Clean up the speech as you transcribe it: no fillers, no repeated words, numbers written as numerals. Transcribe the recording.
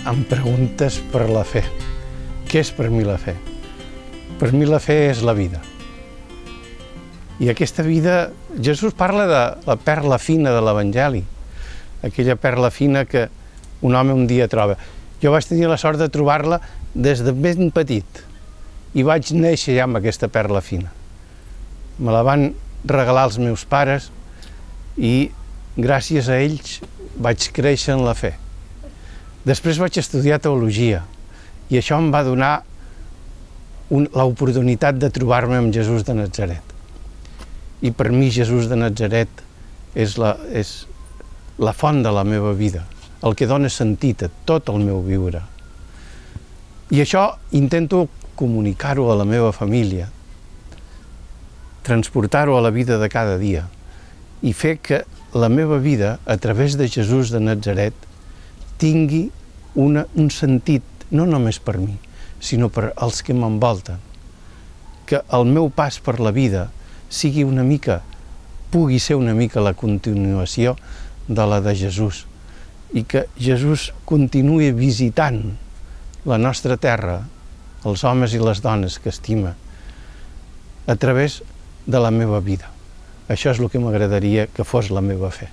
em preguntes per la fe. Què és per mi la fe? Per mi la fe és la vida. I aquesta vida, Jesús parla de la perla fina de l'Evangeli, aquella perla fina que un home un dia troba. Jo vaig tenir la sort de trobar-la des de ben petit i vaig néixer ja amb aquesta perla fina. Me la van regalar els meus pares i gràcies a ells vaig créixer en la fe. Després vaig estudiar teologia i això em va donar l'oportunitat de trobar-me amb Jesús de Natzaret. I per mi Jesús de Natzaret és la font de la meva vida, el que dona sentit a tot el meu viure. I això intento comunicar-ho a la meva família, transportar-ho a la vida de cada dia i fer que la meva vida, a través de Jesús de Natzaret, tingui un sentit, no només per mi, sinó per als que m'envolten. Que el meu pas per la vida pugui ser una mica la continuació de la de Jesús i que Jesús continuï visitant la nostra terra, els homes i les dones que estima, a través de la meva vida. Això és el que m'agradaria que fos la meva fe.